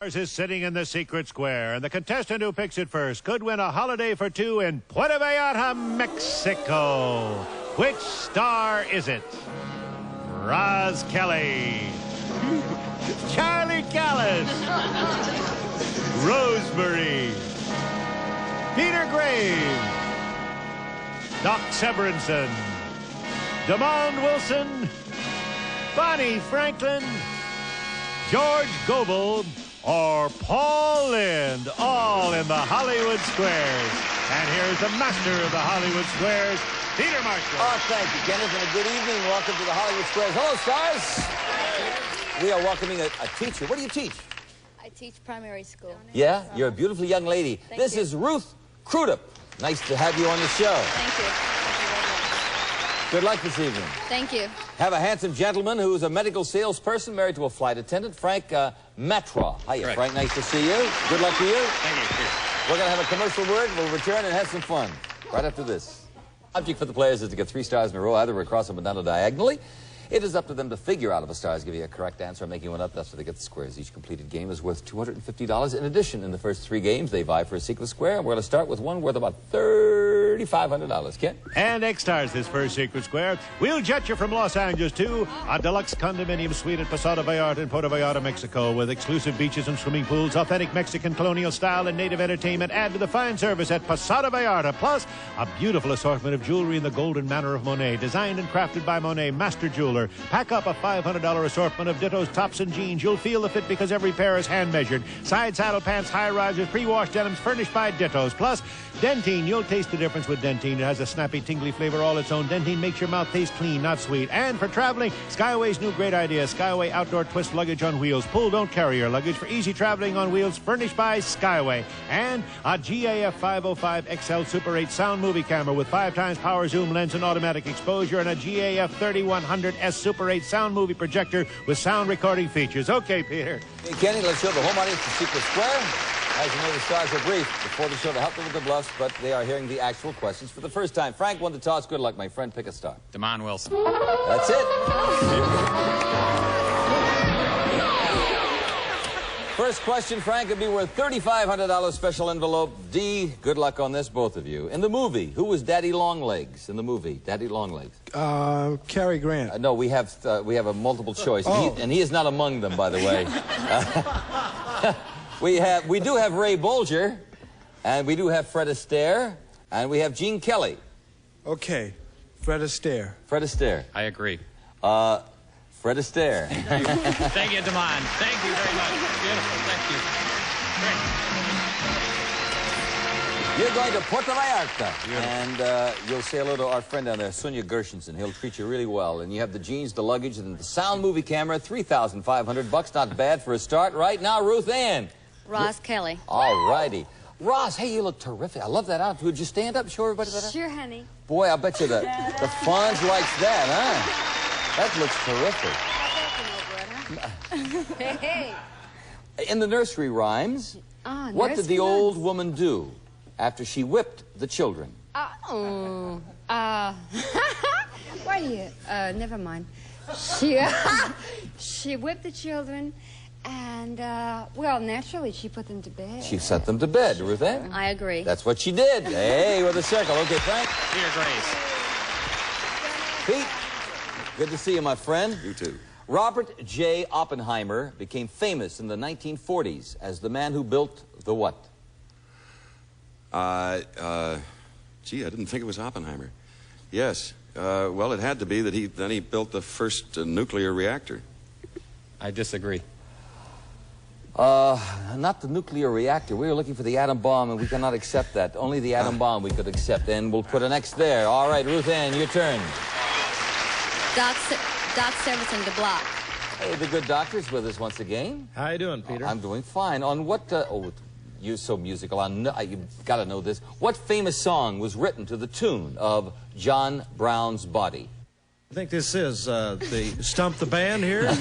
Is sitting in the secret square, and the contestant who picks it first could win a holiday for two in Puerto Vallarta, Mexico. Which star is it? Roz Kelly, Charlie Callis, Rosemary, Peter Graves, Doc Severinsen, Damon Wilson, Bonnie Franklin, George Goebel, or Paul Lynde, all in the Hollywood Squares. And here's the master of the Hollywood Squares, Peter Marshall. Oh, thank you, Kenneth, and a good evening. Welcome to the Hollywood Squares. Hello, stars. We are welcoming a teacher. What do you teach? I teach primary school. Yeah? You're a beautiful young lady. This is Ruth Crudup. Nice to have you on the show. Thank you. Good luck this evening. Thank you. Have a handsome gentleman who's a medical salesperson married to a flight attendant, Frank Matra. Hiya, Correct. Frank. Nice to see you. Good luck to you. Thank you. Cheers. We're going to have a commercial word. We'll return and have some fun right after this. Object for the players is to get 3 stars in a row, either across them or down or diagonally. It is up to them to figure out if a star is giving you a correct answer or making one up. That's where they get the squares. Each completed game is worth $250. In addition, in the first 3 games, they vie for a secret square. And we're going to start with one worth about $3,500. Ken? And X stars this first secret square. We'll jet you from Los Angeles to a deluxe condominium suite at Posada Vallarta in Puerto Vallarta, Mexico, with exclusive beaches and swimming pools, authentic Mexican colonial style and native entertainment. Add to the fine service at Posada Vallarta. Plus, a beautiful assortment of jewelry in the golden manner of Monet, designed and crafted by Monet, master jeweler. Pack up a $500 assortment of dittos, tops, and jeans. You'll feel the fit because every pair is hand-measured. Side saddle pants, high risers, pre-washed denims furnished by Dittos. Plus, Dentine. You'll taste the difference with Dentine. It has a snappy, tingly flavor all its own. Dentine makes your mouth taste clean, not sweet. And for traveling, Skyway's new great idea, Skyway Outdoor Twist Luggage on Wheels. Pull, don't carry your luggage for easy traveling on wheels, furnished by Skyway. And a GAF 505 XL Super 8 sound movie camera with 5 times power zoom lens and automatic exposure, and a GAF 3100S Super 8 sound movie projector with sound recording features. Okay, Peter. Hey, Kenny, let's show the home audience the secret square. As you know, the stars are brief before the show to help them with the bluffs, but they are hearing the actual questions for the first time. Frank won the toss. Good luck, my friend. Pick a star. Damon Wilson. That's it. First question, Frank, would be worth $3,500 special envelope. D, good luck on this, both of you. In the movie, who was Daddy Longlegs in the movie? Daddy Longlegs. Cary Grant. No, we have a multiple choice, and he is not among them, by the way. We do have Ray Bolger, and we do have Fred Astaire, and we have Gene Kelly. Okay, Fred Astaire. Fred Astaire. I agree. Fred Astaire. Thank you, Damon. Thank you very much. Beautiful. Thank you. Great. You're going to Puerto Vallarta, and you'll say hello to our friend down there, Sonia Gershenson. He'll treat you really well. And you have the jeans, the luggage, and the sound movie camera. $3,500. Not bad for a start. Right now, Ruth Ann. Roz Kelly. All righty. Roz, hey, you look terrific. I love that outfit. Would you stand up, show everybody that? Sure, honey. Boy, I bet you the Fonz likes that, huh? That looks terrific. Hey. In the nursery rhymes, what did the old woman do after she whipped the children? Why do you? Never mind. She whipped the children, and well, naturally, she put them to bed. She set them to bed, Ruth Ann. I agree. That's what she did. Hey, with a circle. Okay, Frank. Dear Grace. Pete, good to see you, my friend. You too. Robert J. Oppenheimer became famous in the 1940s as the man who built the what? Gee, I didn't think it was Oppenheimer. Yes. Well, it had to be that he built the first nuclear reactor. I disagree. Not the nuclear reactor. We were looking for the atom bomb, and we cannot accept that. Only the atom bomb we could accept, and we'll put an X there. All right, Ruth Ann, your turn. Doc Severinsen, the block. Hey, the good doctor's with us once again. How you doing, Peter? I'm doing fine. On what, you're so musical. You've got to know this. What famous song was written to the tune of John Brown's Body? I think this is the Stump the Band here.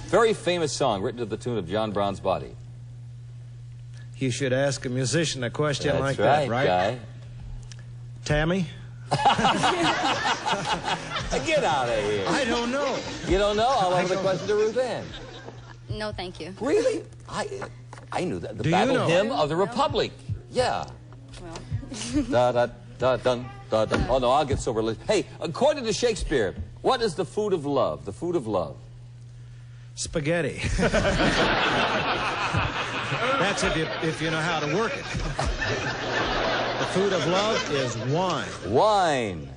Very famous song written to the tune of John Brown's Body. You should ask a musician a question That's like right, that, right? Guy. Tammy? Get out of here. I don't know. You don't know? I'll have the question to Ruth Ann. No, thank you. Really? I knew that. The Do you Battle know? Hymn of the Republic. Yeah. Well, Da da da dun da dun. Oh no, I'll get so religious. Hey, according to Shakespeare, what is the food of love? The food of love. Spaghetti. That's if you know how to work it. The food of love is wine. Wine.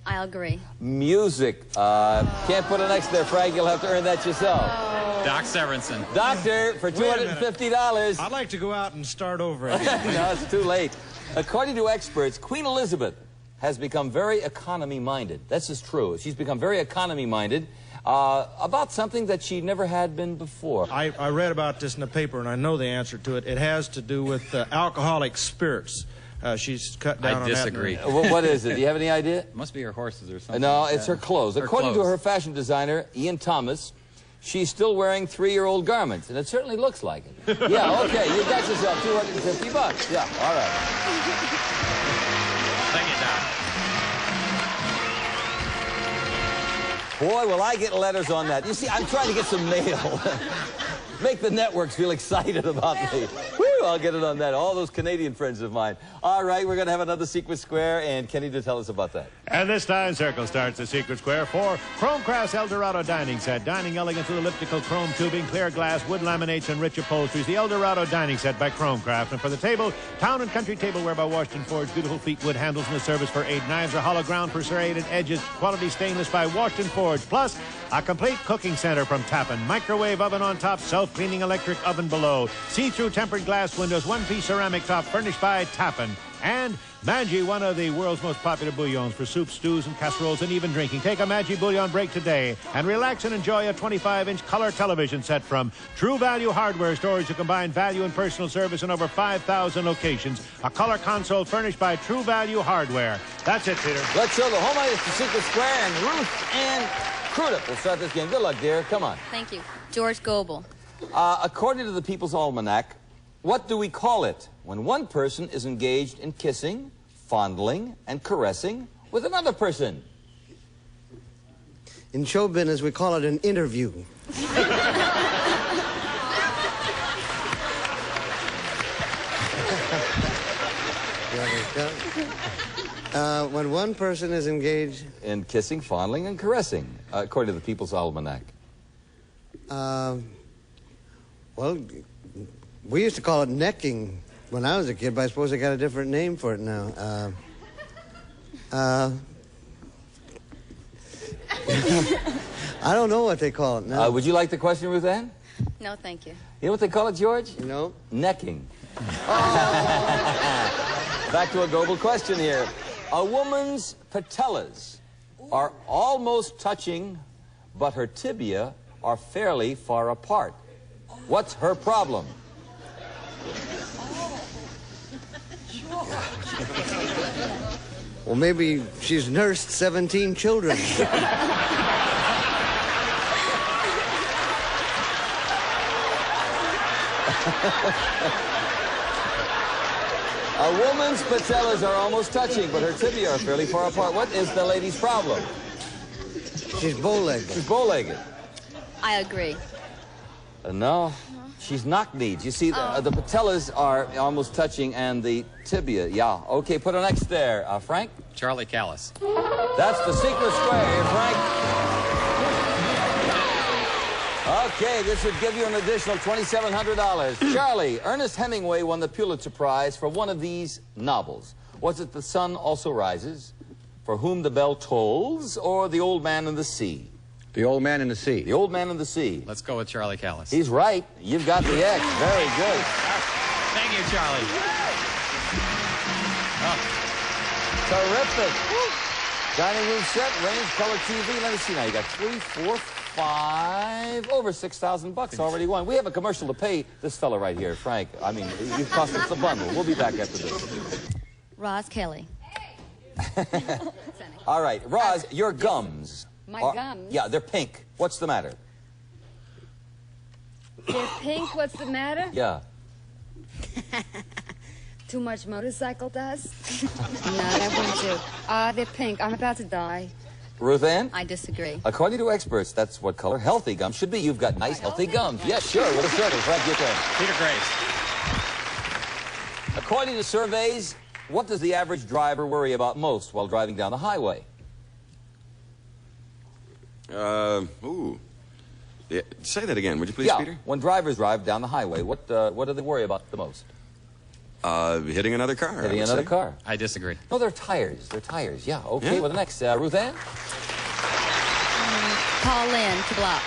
I'll agree. Music. Can't put an X there, Frank. You'll have to earn that yourself. Doc Severinsen. Doctor, for $250. I'd like to go out and start over again. No, it's too late. According to experts, Queen Elizabeth has become very economy-minded. That's just true. She's become very economy-minded about something that she never had been before. I read about this in the paper, and I know the answer to it. It has to do with alcoholic spirits. She's cut down on that. I disagree. What is it? Do you have any idea? It must be her horses or something. No, it's her clothes. According to clothes. her fashion designer, Ian Thomas, she's still wearing 3-year-old garments, and it certainly looks like it. Yeah, okay, you got yourself $250. Yeah, all right. Thank you, Doc. Boy, will I get letters on that. You see, I'm trying to get some mail. Make the networks feel excited about me. Woo, I'll get it on that. All those Canadian friends of mine. All right, we're going to have another Secret Square, and Kenny to tell us about that. And this time, Circle starts the Secret Square for Chromecraft's Eldorado dining set. Dining elegance with elliptical chrome tubing, clear glass, wood laminates, and rich upholsteries. The Eldorado dining set by Chromecraft. And for the table, Town and Country tableware by Washington Forge. Beautiful feet wood handles in the service for 8 knives. Or hollow ground for serrated edges. Quality stainless by Washington Forge. Plus, a complete cooking center from Tappan. Microwave oven on top, self-cleaning electric oven below. See-through tempered glass windows, one-piece ceramic top furnished by Tappan. And Maggi, one of the world's most popular bouillons for soups, stews, and casseroles, and even drinking. Take a Maggi bouillon break today and relax and enjoy a 25-inch color television set from True Value Hardware Stores, who combine value and personal service in over 5,000 locations. A color console furnished by True Value Hardware. That's it, Peter. Let's show the home ice to Secret Square, and Ruth and Crudup will start this game. Good luck, dear. Come on. Thank you. George Goebel. According to the People's Almanac, what do we call it when one person is engaged in kissing, fondling, and caressing with another person? In show business, we call it an interview. When one person is engaged in kissing, fondling, and caressing, according to the People's Almanac. Well, we used to call it necking when I was a kid, but I suppose they got a different name for it now. I don't know what they call it now. Would you like the question, Ruth Ann? No, thank you. You know what they call it, George? No. Necking. Back to a global question here. A woman's patellas are almost touching, but her tibia are fairly far apart. What's her problem? Well, maybe she's nursed 17 children. A woman's patellas are almost touching, but her tibia are fairly far apart. What is the lady's problem? She's bow-legged. She's bow-legged. I agree. No, she's knock-kneed. You see, the patellas are almost touching, and the tibia, yeah. Okay, put an X there. Frank? Charlie Callis. That's the Secret Square here, Frank. Okay, this would give you an additional $2,700. Charlie, Ernest Hemingway won the Pulitzer Prize for one of these novels. Was it The Sun Also Rises, For Whom the Bell Tolls, or The Old Man and the Sea? The Old Man in the Sea. The Old Man and the Sea. Let's go with Charlie Callis. He's right. You've got the X. Very good. Thank you, Charlie. Terrific. Dining room set, range, color TV. Let me see now. You got 3, 4, 5, over $6,000 already won. We have a commercial to pay this fella right here, Frank. I mean, you've cost us the bundle. We'll be back after this. Roz Kelly. All right, Roz, your gums. My gums? Yeah, they're pink. What's the matter? They're pink. What's the matter? Yeah. Too much motorcycle dust? No, that won't do. They're pink. I'm about to die. Ruth Ann? I disagree. According to experts, that's what color healthy gums should be. You've got nice, healthy gums. Yes, sure, with a circle. Frank, your turn. Peter Grace. According to surveys, what does the average driver worry about most while driving down the highway? Yeah, say that again, would you please, Yeah, Peter? when drivers drive down the highway, what do they worry about the most? Hitting another car. Hitting another car. I disagree. No, they're tires. They're tires. Yeah, okay, Yeah. well, the next, Ruth Ann? Call in to block.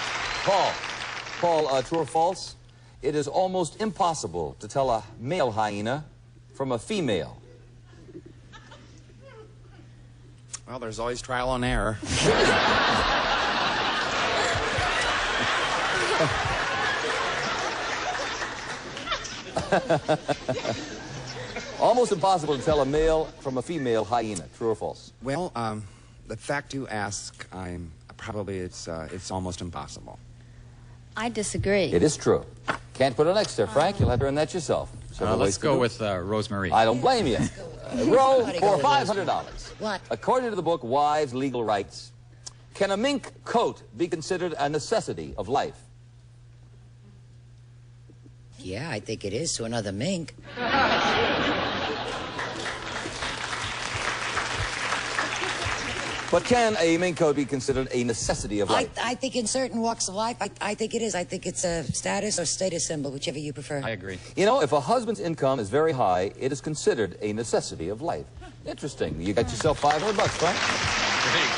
Paul, true or false? It is almost impossible to tell a male hyena from a female. Well, there's always trial and error. Almost impossible to tell a male from a female hyena. True or false? Well, the fact you ask, it's almost impossible. I disagree. It is true. Can't put an X there, Frank. You'll have to earn that yourself. Let's go with Rosemary. I don't blame you. Row for $500. What? According to the book Wives' Legal Rights, can a mink coat be considered a necessity of life? Yeah, I think it is to another mink. But can a mink coat be considered a necessity of life? I think in certain walks of life, I think it is. I think it's a status or status symbol, whichever you prefer. I agree. You know, if a husband's income is very high, it is considered a necessity of life. Interesting. You got yourself $500, Frank? Great.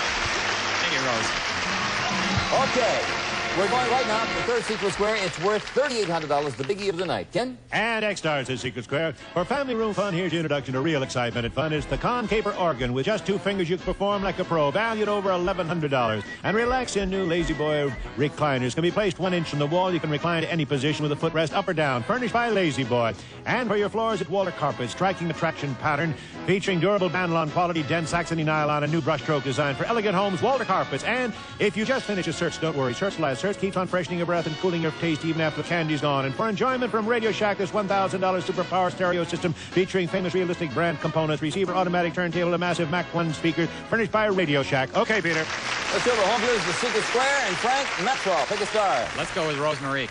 Thank you, Rose. Okay. We're going right now to the third Secret Square. It's worth $3,800, the biggie of the night. Ken? And X stars at Secret Square. For family room fun, here's your introduction to real excitement and fun. It's the Concaper organ. With just 2 fingers, you can perform like a pro, valued over $1,100. And relax in new Lazy Boy recliners. Can be placed 1 inch from the wall. You can recline to any position with a footrest up or down. Furnished by Lazy Boy. And for your floors, at Walter Carpet, striking attraction pattern, featuring durable Banlon quality, dense Saxony nylon, and new brushstroke design for elegant homes, Walter Carpets. And if you just finish a search, don't worry. Search lasts. Search keeps on freshening your breath and cooling your taste even after the candy's gone. And for enjoyment from Radio Shack, this $1,000 superpower stereo system featuring famous realistic brand components, receiver, automatic turntable, a massive Mac 1 speaker, furnished by Radio Shack. Okay, Peter. Let's go to home views, the Secret Square, and Frank Metro. Pick a star. Let's go with Rosemary.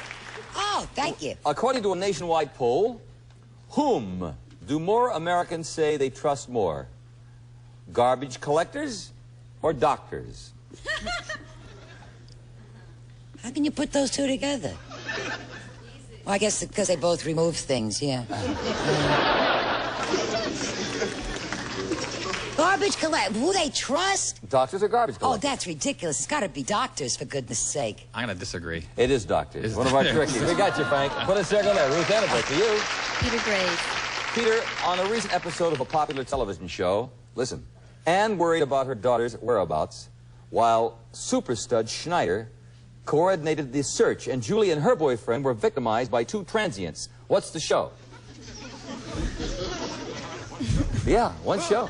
Oh, thank you. According to a nationwide poll, whom do more Americans say they trust more? Garbage collectors or doctors? How can you put those two together? Well, I guess because they both remove things, yeah. Garbage collect. Who they trust? Doctors or garbage Oh, collectors? that's ridiculous. It's got to be doctors, for goodness sake. I'm going to disagree. It is doctors. Is One of our it? trickies. We got you, Frank. Put a circle there. Ruth Ann, for you. Peter Grace. Peter, on a recent episode of a popular television show, listen, Anne worried about her daughter's whereabouts, while super stud Schneider coordinated the search, and Julie and her boyfriend were victimized by 2 transients. What's the show? Yeah, one show.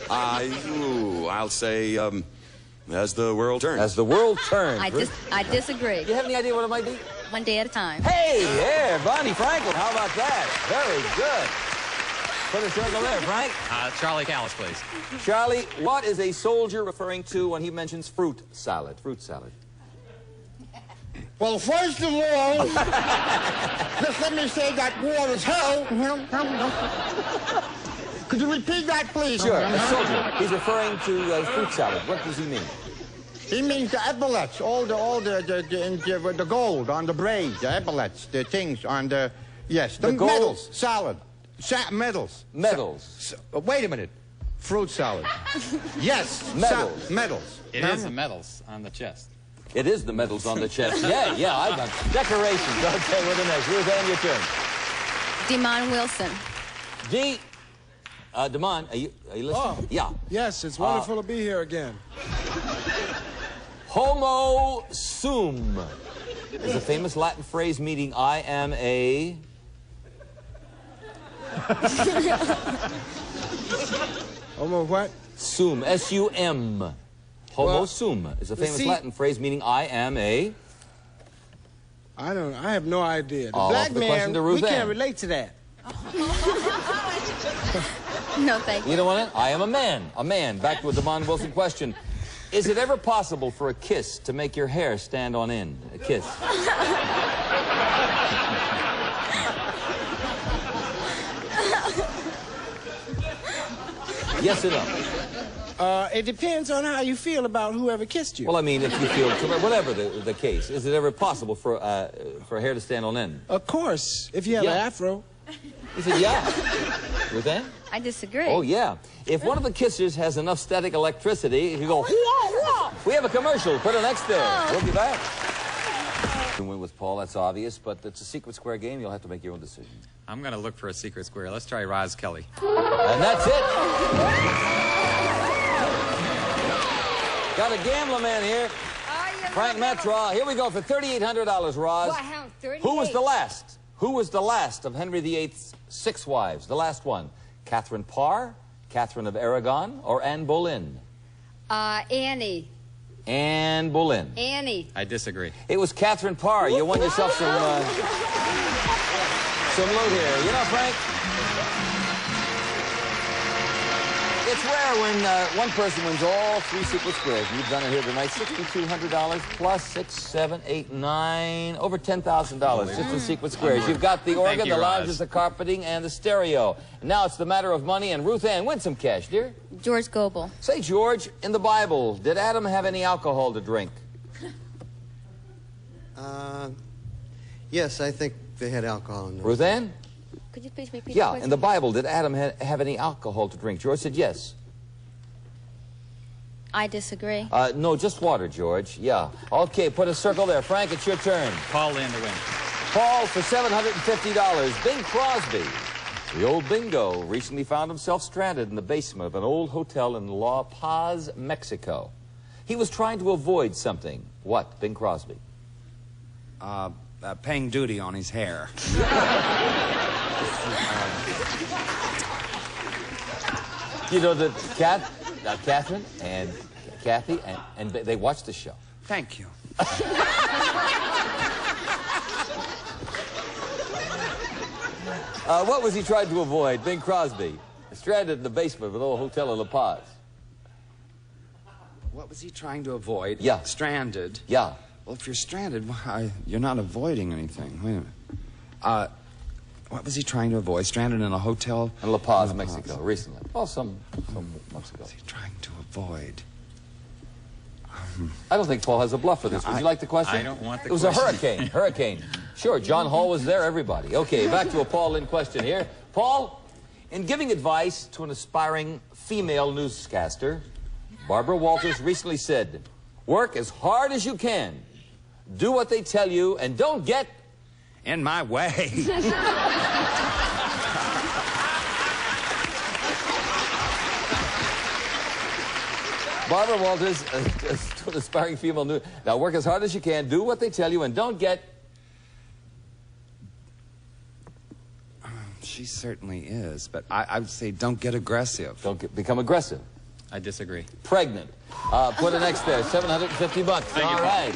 I'll say, As the World Turns. As the World Turns. I disagree. You have any idea what it might be? One day at a time. Hey, yeah, Bonnie Franklin. How about that? Very good. Put a circle there, Frank. Charlie Callis, please. Charlie, what is a soldier referring to when he mentions fruit salad? Fruit salad. Well, first of all, just let me say that war is hell. Could you repeat that, please? Sure, a soldier. He's referring to fruit salad. What does he mean? He means the epaulets, all the gold on the braid, the epaulets, the things on the, yes, the gold? medals, salad, medals. Medals. Wait a minute, fruit salad. Yes, medals. Medals. It is the medals on the chest. It is the medals on the chest. Yeah, I got decorations. Okay, what's the next? Ruth Ann, your turn. Demond Wilson. Demond, are you listening? Oh, yeah. Yes, it's wonderful to be here again. Homo sum is a famous Latin phrase meaning I am a... Homo what? Sum, S-U-M. Homo sum is a famous Latin phrase meaning I am a... I have no idea. The black man, we can't relate to that. No, thank you. You don't want it? I am a man. A man. Back to a Demond Wilson question. Is it ever possible for a kiss to make your hair stand on end? A kiss. Yes or no? It depends on how you feel about whoever kissed you. Well, I mean, if you feel, whatever the case, is it ever possible for hair to stand on end? Of course, if you have an afro. He said, yeah. Ruth Ann? I disagree. Oh, yeah. If one of the kissers has enough static electricity, you go, wah, wah. We have a commercial. Put it next there. Oh. We'll be back. You win with Paul, that's obvious, but it's a secret square game. You'll have to make your own decision. I'm going to look for a secret square. Let's try Roz Kelly. And that's it. Got a gambler man here. Frank Metraw. Here we go for $3,800, Roz. Wow, 38. Who was the last? Who was the last of Henry VIII's 6 wives? The last one. Catherine Parr, Catherine of Aragon, or Anne Boleyn? Annie. Anne Boleyn. Annie. I disagree. It was Catherine Parr. You won yourself some loot here. You know, Frank, it's rare when one person wins all 3 secret squares. You've done it here tonight. $6,200 plus 6, 7, 8, 9, over $10,000 just in secret squares. You've got the organ, the lounges, the carpeting, and the stereo. And now it's the matter of money. And Ruth Ann, win some cash, dear. George Goebel. Say, George, in the Bible, did Adam have any alcohol to drink? Yes, I think they had alcohol in them. Ruth Ann? Could you please repeat the Yeah, question? in the Bible, did Adam have any alcohol to drink? George said yes. I disagree. No, just water, George. Yeah. Okay, put a circle there. Frank, it's your turn. Paul Lynn to win. Paul for $750. Bing Crosby. The old bingo recently found himself stranded in the basement of an old hotel in La Paz, Mexico. He was trying to avoid something. What, Bing Crosby? Paying duty on his hair. You know that Catherine and Kathy, and they watched the show. Thank you. What was he trying to avoid? Bing Crosby, stranded in the basement of an old hotel in La Paz. What was he trying to avoid? Yeah. Stranded? Yeah. Well, if you're stranded, you're not avoiding anything. Wait a minute. What was he trying to avoid? Stranded in a hotel? In La Paz, Mexico, recently. Oh, some months ago. What was he trying to avoid? I don't think Paul has a bluff for this. Would you like the question? I don't want the question. It was a hurricane. Hurricane. Sure, John Hall was there, everybody. Okay, back to a Paul Lynn question here. Paul, in giving advice to an aspiring female newscaster, Barbara Walters recently said, work as hard as you can, do what they tell you, and don't get in my way. Barbara Walters, to an aspiring female news. Now, work as hard as you can, do what they tell you, and don't get... She certainly is, but I would say don't get aggressive. Don't become aggressive. I disagree. Pregnant. Put an X there, $750. Thank you, All right.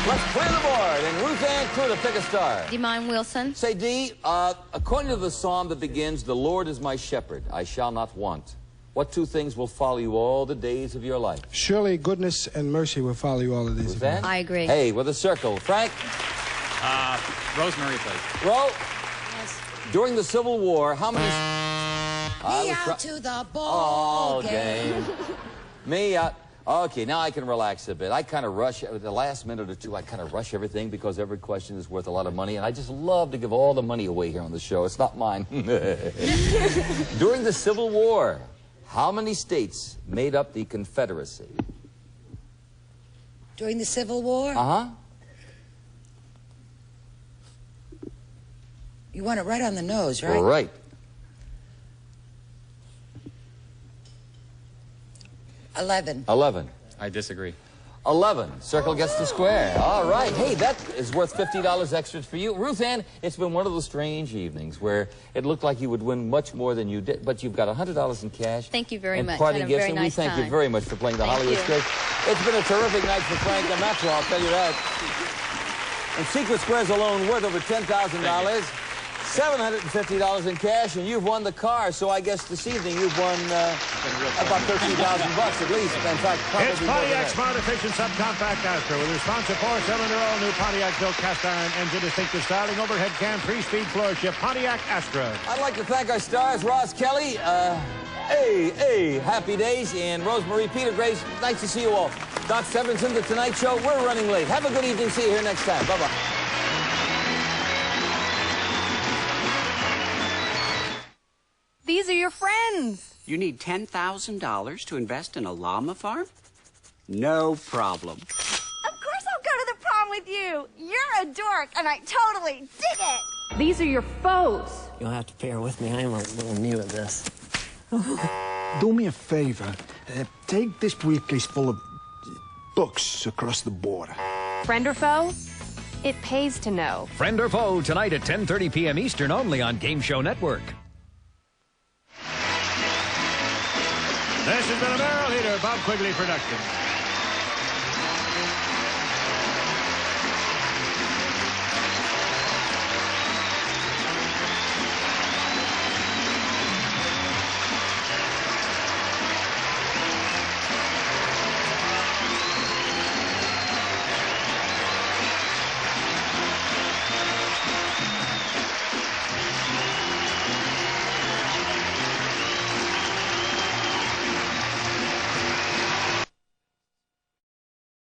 Let's play the board, and Ruth Ann Crew to pick a star. Demine Wilson. Say, Dee, according to the psalm that begins, the Lord is my shepherd, I shall not want. What 2 things will follow you all the days of your life? Surely goodness and mercy will follow you all the days of your life. I agree. Hey, with a circle. Frank? Rosemary, please. Ro? Yes. During the Civil War, how many... Me out to the ball game. Me out... Okay, now I can relax a bit. I kind of rush, the last minute or two, I kind of rush everything because every question is worth a lot of money, and I just love to give all the money away here on the show. It's not mine. During the Civil War, how many states made up the Confederacy? During the Civil War? Uh-huh. You want it right on the nose, right? Right. 11. 11. I disagree. 11. Circle gets the square. All right. Hey, that is worth $50 extra for you. Ruth Ann, it's been one of those strange evenings where it looked like you would win much more than you did, but you've got $100 in cash. Thank you very much. And parting Had a gifts, very and we nice thank you time. very much for playing the Hollywood Squares. It's been a terrific night for Frank and Metraw, I'll tell you that. And secret squares alone worth over $10,000. $750 in cash, and you've won the car. So I guess this evening you've won about $13,000 at least. In fact, probably It's more than Pontiac that. Smart Efficient Subcompact Astra with responsive 4-cylinder all-new Pontiac built cast iron engine, distinctive styling, overhead cam, 3-speed floor shift, Pontiac Astra. I'd like to thank our stars, Ross Kelly, Happy Days, and Rosemarie Peter Grace. Nice to see you all. Doc Severinsen, The Tonight Show. We're running late. Have a good evening. See you here next time. Bye-bye. These are your friends. You need $10,000 to invest in a llama farm? No problem. Of course I'll go to the prom with you. You're a dork, and I totally dig it. These are your foes. You'll have to bear with me. I am a little new at this. Do me a favor. Take this briefcase full of books across the border. Friend or foe? It pays to know. Friend or Foe, tonight at 10:30 p.m. Eastern, only on Game Show Network. This has been a Barrel Heater Bob Quigley production.